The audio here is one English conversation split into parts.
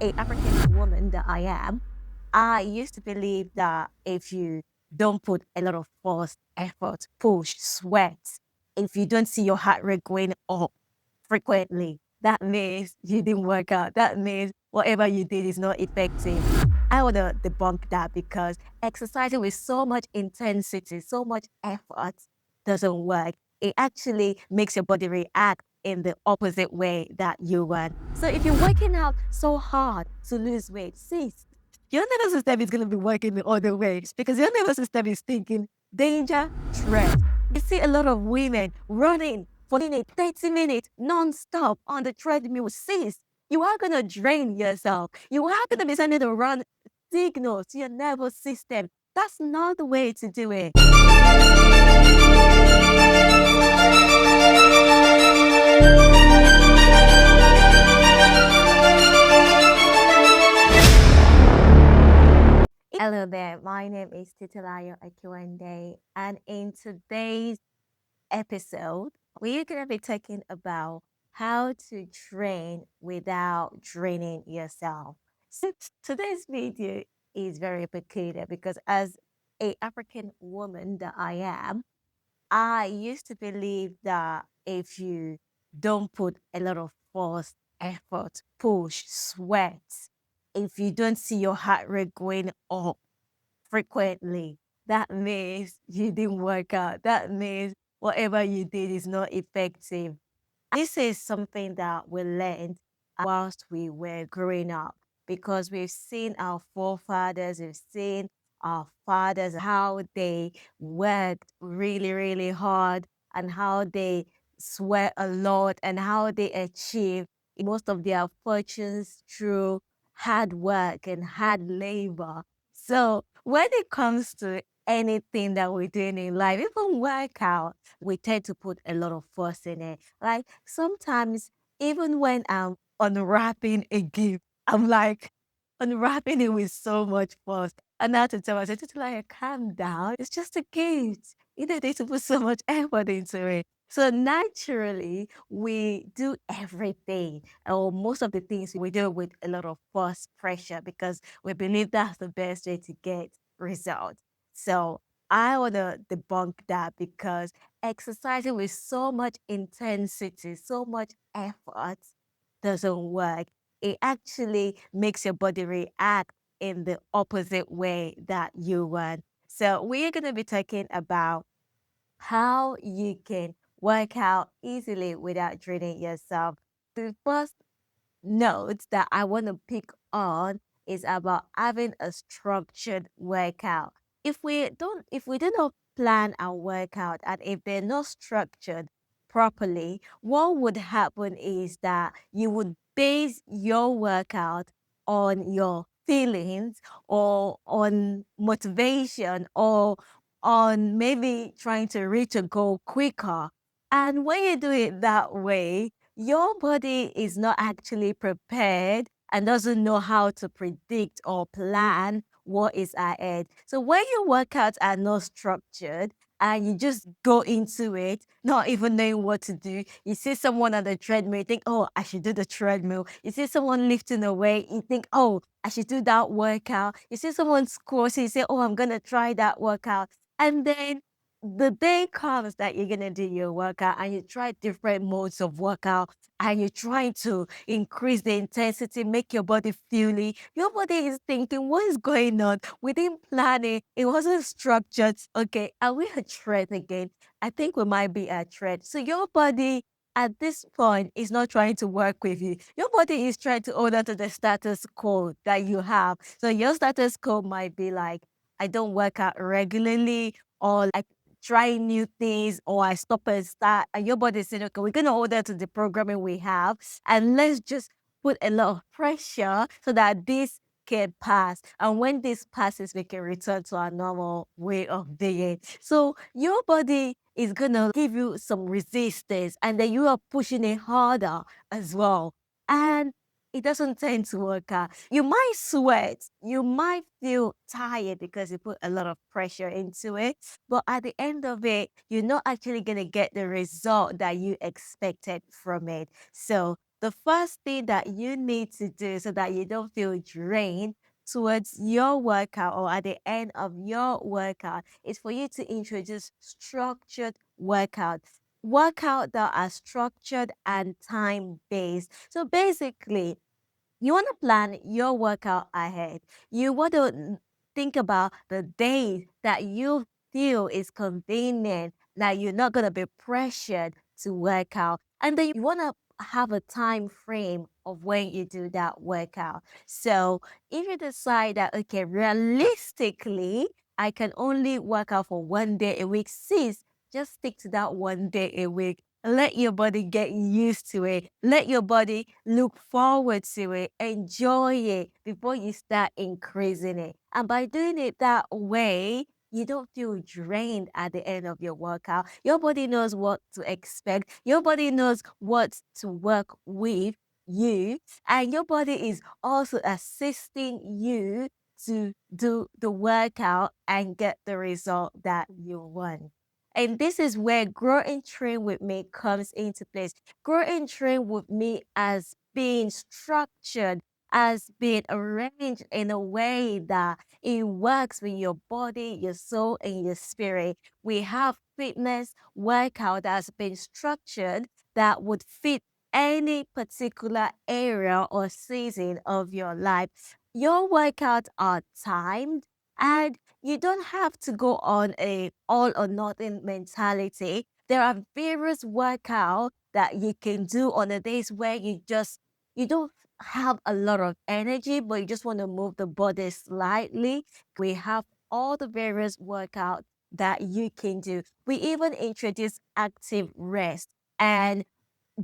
a African woman that I am, I used to believe that if you don't put a lot of force, effort, push, sweat, if you don't see your heart rate going up frequently, that means you didn't work out. That means whatever you did is not effective. I want to debunk that because exercising with so much intensity, so much effort doesn't work. It actually makes your body react in the opposite way that you want. So if you're working out so hard to lose weight, cease. Your nervous system is going to be working the other ways because your nervous system is thinking danger, threat. You see a lot of women running for 30 minutes non-stop on the treadmill. Cease. You are going to drain yourself. You are going to be sending the wrong signals to your nervous system. That's not the way to do it. Hello there, my name is Titilayo Akiwande, and in today's episode, we're going to be talking about how to train without draining yourself. So today's video is very peculiar because as a African woman that I am, I used to believe that if you don't put a lot of force, effort, push, sweat, if you don't see your heart rate going up frequently, that means you didn't work out. That means whatever you did is not effective. This is something that we learned whilst we were growing up because we've seen our forefathers, we've seen our fathers, how they worked really, really hard and how they sweat a lot and how they achieved most of their fortunes through hard work and hard labor. So when it comes to anything that we're doing in life, even workout, we tend to put a lot of force in it. Like sometimes, even when I'm unwrapping a gift, I'm like unwrapping it with so much force. And I have to tell myself, just like calm down. It's just a gift. You don't need to put so much effort into it. So naturally, we do everything or most of the things we do with a lot of force pressure because we believe that's the best way to get results. So I want to debunk that because exercising with so much intensity, so much effort doesn't work. It actually makes your body react in the opposite way that you want. So we're going to be talking about how you can work out easily without draining yourself. The first note that I want to pick on is about having a structured workout. If we do not plan our workout and if they're not structured properly, what would happen is that you would base your workout on your feelings or on motivation or on maybe trying to reach a goal quicker. And when you do it that way, your body is not actually prepared and doesn't know how to predict or plan what is ahead. So when your workouts are not structured and you just go into it, not even knowing what to do, you see someone on the treadmill, you think, oh, I should do the treadmill. You see someone lifting a weight, you think, oh, I should do that workout. You see someone squatting, you say, oh, I'm going to try that workout. And then the day comes that you're gonna do your workout and you try different modes of workout and you're trying to increase the intensity, make your body fuely. Your body is thinking, what is going on? We didn't plan it, it wasn't structured. Okay, are we a threat again? I think we might be a threat. So your body at this point is not trying to work with you. Your body is trying to hold on to the status quo that you have. So your status quo might be like, I don't work out regularly, or I try new things, or I stop and start. And your body saying, okay, we're going to order to the programming we have. And let's just put a lot of pressure so that this can pass. And when this passes, we can return to our normal way of being. So your body is going to give you some resistance and then you are pushing it harder as well. And it doesn't tend to work out. You might sweat, you might feel tired because you put a lot of pressure into it, but at the end of it, you're not actually going to get the result that you expected from it. So the first thing that you need to do so that you don't feel drained towards your workout or at the end of your workout is for you to introduce structured workout that are structured and time based. So basically, you want to plan your workout ahead. You want to think about the days that you feel is convenient, that you're not going to be pressured to work out. And then you want to have a time frame of when you do that workout. So if you decide that, okay, realistically, I can only work out for 1 day a week, sis, just stick to that 1 day a week. Let your body get used to it. Let your body look forward to it. Enjoy it before you start increasing it. And by doing it that way, you don't feel drained at the end of your workout. Your body knows what to expect. Your body knows what to work with you. And your body is also assisting you to do the workout and get the result that you want. And this is where Grow and Train with Me comes into place. Grow and Train with Me as being structured, as being arranged in a way that it works with your body, your soul, and your spirit. We have fitness workout that's been structured that would fit any particular area or season of your life. Your workouts are timed and you don't have to go on a all or nothing mentality. There are various workouts that you can do on the days where you don't have a lot of energy, but you just want to move the body slightly. We have all the various workouts that you can do. We even introduce active rest and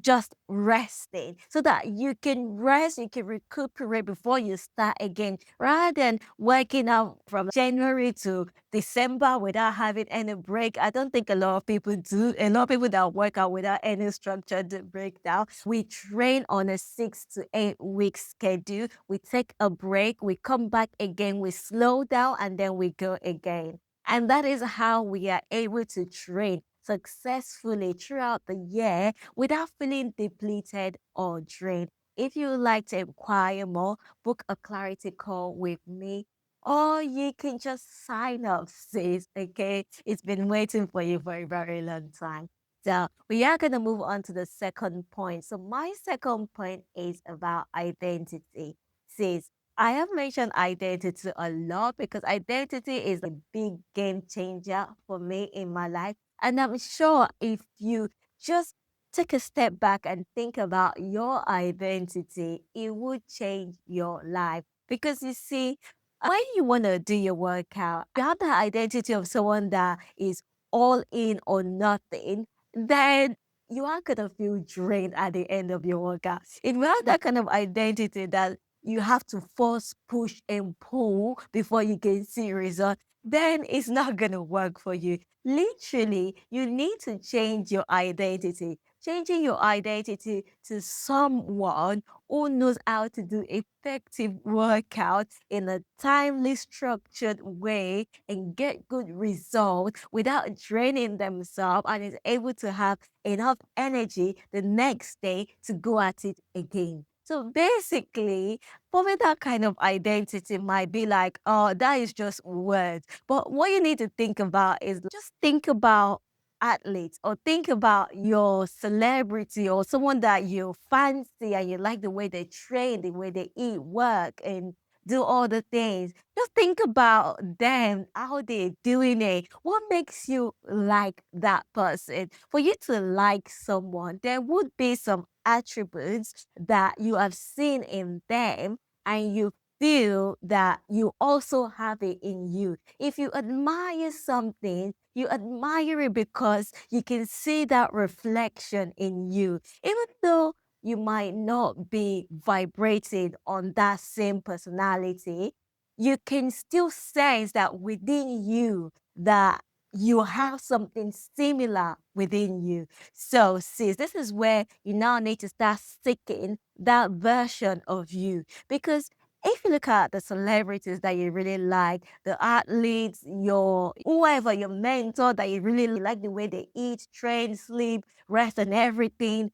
just resting so that you can rest, you can recuperate before you start again, rather than working out from January to December without having any break. I don't think a lot of people do. A lot of people that work out without any structured breakdown. We train on a 6 to 8 week schedule. We take a break, we come back again, we slow down, and then we go again. And that is how we are able to train successfully throughout the year without feeling depleted or drained. If you would like to inquire more, book a clarity call with me, or you can just sign up, sis. Okay, it's been waiting for you for a very long time. So we are going to move on to the second point. So my second point is about identity. Sis, I have mentioned identity a lot because identity is a big game changer for me in my life. And I'm sure if you just take a step back and think about your identity, it would change your life. Because you see, when you want to do your workout, you have the identity of someone that is all in or nothing, then you are going to feel drained at the end of your workout. If you have that kind of identity that you have to force, push, and pull before you can see results, then it's not going to work for you. Literally, you need to change your identity. Changing your identity to someone who knows how to do effective workouts in a timely, structured way and get good results without draining themselves and is able to have enough energy the next day to go at it again. So basically, forming that kind of identity might be like, oh, that is just words. But what you need to think about is just think about athletes or think about your celebrity or someone that you fancy and you like the way they train, the way they eat, work, and do all the things. Just think about them, how they're doing it. What makes you like that person? For you to like someone, there would be some attributes that you have seen in them and you feel that you also have it in you. If you admire something, you admire it because you can see that reflection in you. Even though you might not be vibrating on that same personality, you can still sense that within you that you have something similar within you. So, sis, this is where you now need to start seeking that version of you because if you look at the celebrities that you really like, the athletes, your whoever, your mentor that you really like the way they eat, train, sleep, rest, and everything,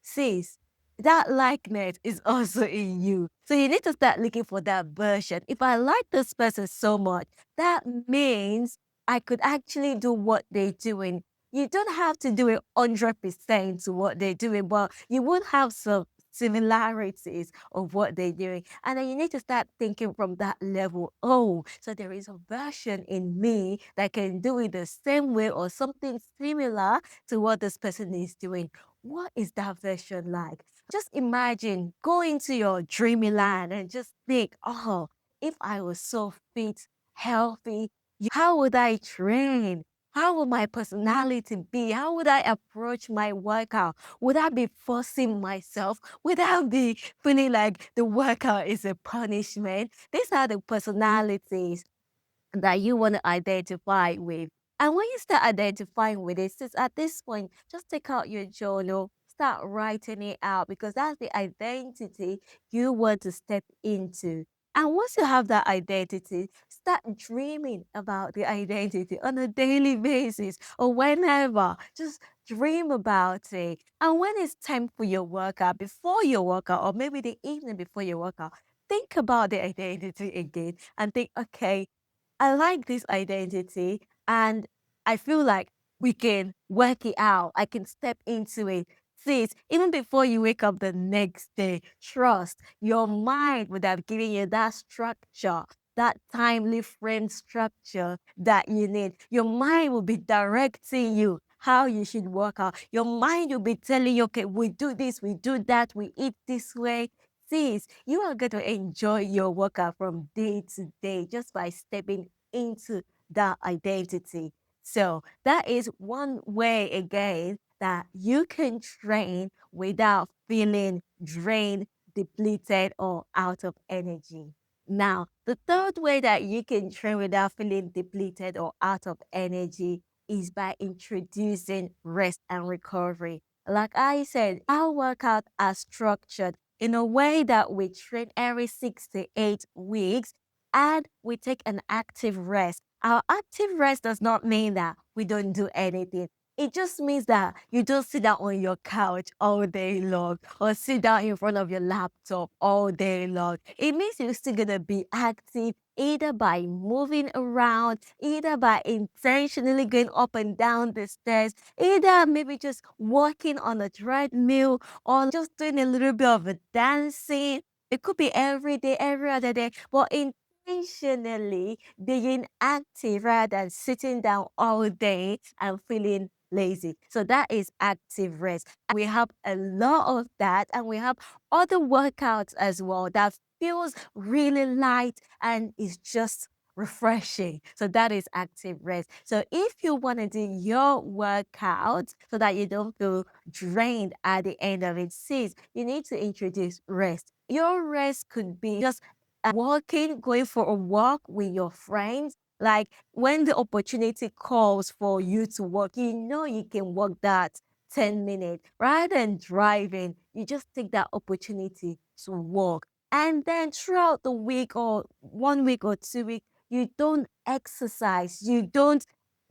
sis, that likeness is also in you. So you need to start looking for that version. If I like this person so much, that means I could actually do what they're doing. You don't have to do it 100% to what they're doing, but you would have some similarities of what they're doing. And then you need to start thinking from that level. Oh, so there is a version in me that can do it the same way or something similar to what this person is doing. What is that version like? Just imagine going to your dreamy land and just think, oh, if I was so fit, healthy, how would I train? How would my personality be? How would I approach my workout? Would I be forcing myself? Would I be feeling like the workout is a punishment? These are the personalities that you want to identify with. And when you start identifying with it, since at this point, just take out your journal, start writing it out because that's the identity you want to step into. And once you have that identity, start dreaming about the identity on a daily basis or whenever. Just dream about it. And when it's time for your workout, before your workout, or maybe the evening before your workout, think about the identity again and think, okay, I like this identity and I feel like we can work it out. I can step into it. Sis, even before you wake up the next day, trust your mind would have given you that structure, that timely frame structure that you need. Your mind will be directing you how you should work out. Your mind will be telling you, okay, we do this, we do that, we eat this way. Sis, you are going to enjoy your workout from day to day just by stepping into that identity. So that is one way again that you can train without feeling drained, depleted, or out of energy. Now, the third way that you can train without feeling depleted or out of energy is by introducing rest and recovery. Like I said, our workout are structured in a way that we train every 6 to 8 weeks and we take an active rest. Our active rest does not mean that we don't do anything. It just means that you don't sit down on your couch all day long or sit down in front of your laptop all day long. It means you're still going to be active either by moving around, either by intentionally going up and down the stairs, either maybe just walking on a treadmill or just doing a little bit of a dancing. It could be every day, every other day, but intentionally being active rather than sitting down all day and feeling lazy. So that is active rest. We have a lot of that and we have other workouts as well that feels really light and is just refreshing. So that is active rest. So if you want to do your workout so that you don't feel drained at the end of it, sis, you need to introduce rest. Your rest could be just walking, going for a walk with your friends. Like when the opportunity calls for you to walk, you know you can walk that 10 minutes rather than driving. You just take that opportunity to walk. And then throughout the week or 1 week or 2 weeks, you don't exercise, you don't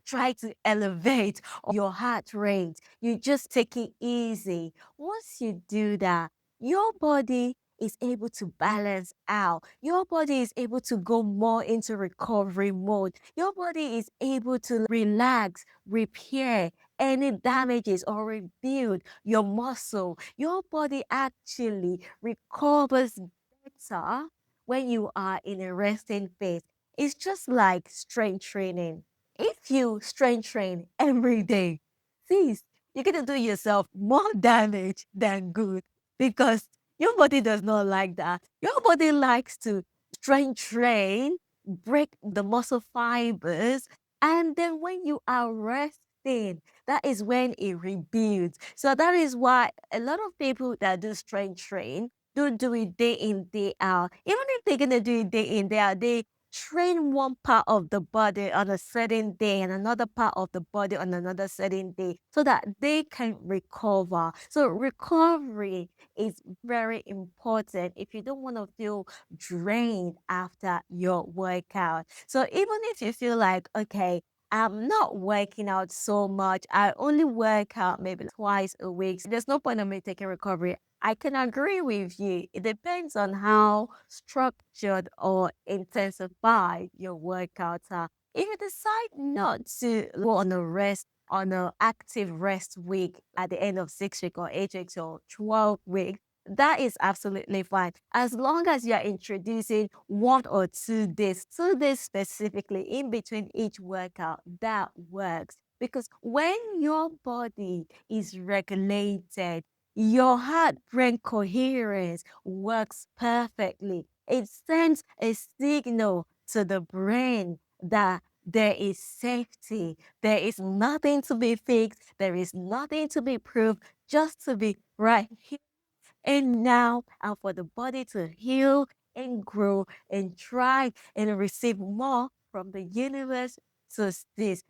try to elevate your heart rate. You just take it easy. Once you do that, your body is able to balance out. Your body is able to go more into recovery mode. Your body is able to relax, repair any damages or rebuild your muscle. Your body actually recovers better when you are in a resting phase. It's just like strength training. If you strength train every day, please, you're going to do yourself more damage than good because your body does not like that. Your body likes to strength train, break the muscle fibers, and then when you are resting, that is when it rebuilds. So that is why a lot of people that do strength train don't do it day in, day out. Even if they're gonna do it day in, day out, they train one part of the body on a certain day and another part of the body on another certain day so that they can recover. So recovery is very important if you don't want to feel drained after your workout. So even if you feel like, okay, I'm not working out so much. I only work out maybe twice a week. There's no point in me taking recovery. I can agree with you. It depends on how structured or intensified your workouts are. If you decide not to go on a rest, on an active rest week at the end of 6 weeks or 8 weeks or 12 weeks, that is absolutely fine. As long as you're introducing 1 or 2 days, 2 days specifically in between each workout, that works. Because when your body is regulated, your heart brain coherence works perfectly. It sends a signal to the brain that there is safety, there is nothing to be fixed, there is nothing to be proved, just to be right here and now, and for the body to heal and grow and thrive and receive more from the universe. So this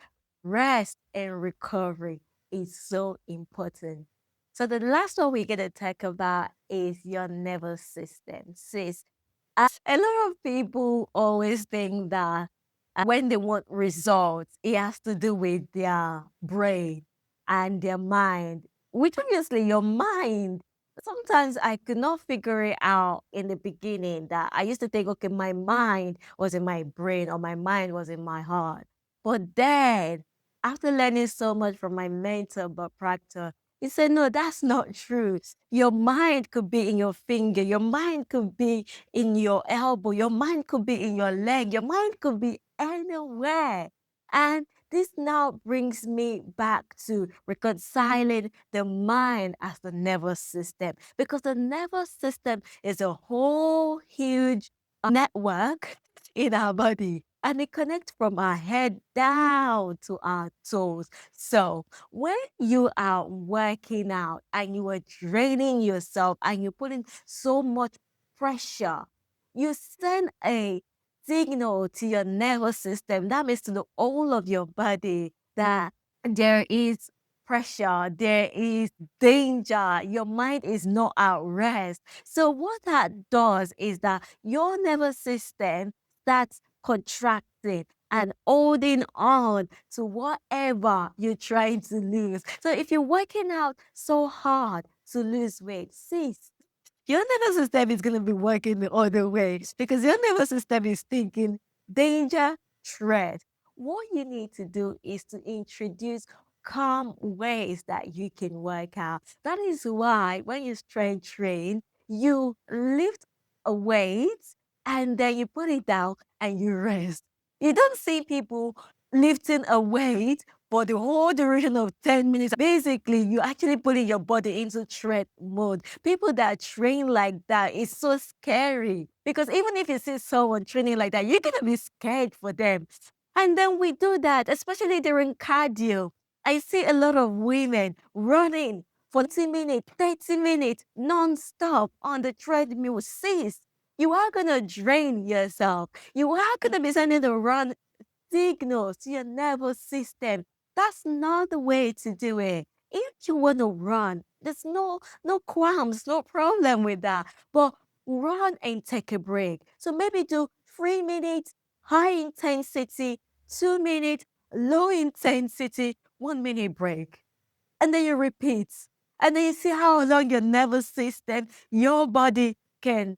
rest and recovery is so important. So the last one we're gonna talk about is your nervous system, sis. A lot of people always think that when they want results, it has to do with their brain and their mind, which obviously your mind. Sometimes I could not figure it out in the beginning that I used to think, okay, my mind was in my brain or my mind was in my heart. But then, after learning so much from my mentor, but practice, he said, no, that's not true. Your mind could be in your finger. Your mind could be in your elbow. Your mind could be in your leg. Your mind could be anywhere. And this now brings me back to reconciling the mind as the nervous system, because the nervous system is a whole huge network in our body, and it connects from our head down to our toes. So when you are working out and you are draining yourself and you're putting so much pressure, you send a signal to your nervous system. That means to the whole of your body that there is pressure, there is danger, your mind is not at rest. So what that does is that your nervous system starts contracting and holding on to whatever you're trying to lose. So if you're working out so hard to lose weight, sis, your nervous system is going to be working the other way because your nervous system is thinking danger, threat. What you need to do is to introduce calm ways that you can work out. That is why when you strength train, you lift a weight and then you put it down and you rest. You don't see people lifting a weight for the whole duration of 10 minutes. Basically, you actually putting your body into threat mode. People that train like that is so scary because even if you see someone training like that, you're gonna be scared for them. And then we do that, especially during cardio. I see a lot of women running for 20 minutes, 30 minutes, non-stop on the treadmill. Sis, you are gonna drain yourself. You are gonna be sending the run signals to your nervous system. That's not the way to do it. If you want to run, there's no qualms, no problem with that. But run and take a break. So maybe do 3 minutes high intensity, 2 minutes low intensity, 1 minute break, and then you repeat. And then you see how long your nervous system, your body can,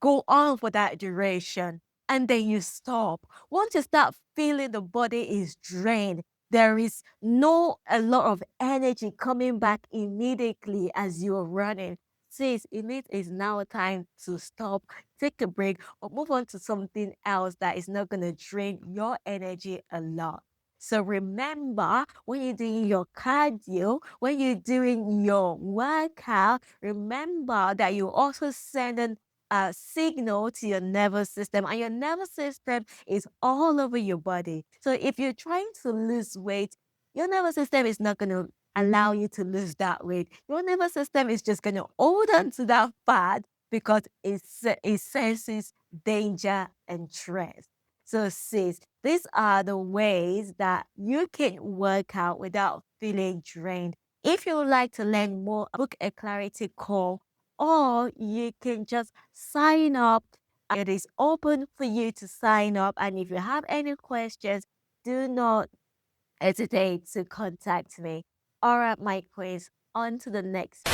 go on for that duration. And then you stop. Once you start feeling the body is drained, there is no a lot of energy coming back immediately as you're running. Says it is now time to stop, take a break, or move on to something else that is not going to drain your energy a lot. So remember, when you're doing your cardio, when you're doing your workout, remember that you also send a signal to your nervous system, and your nervous system is all over your body. So if you're trying to lose weight, your nervous system is not going to allow you to lose that weight. Your nervous system is just going to hold on to that fat because it senses danger and threat. So, sis, these are the ways that you can work out without feeling drained. If you would like to learn more, book a clarity call, or you can just sign up. It is open for you to sign up. And if you have any questions, do not hesitate to contact me. All right, my quiz. On to the next.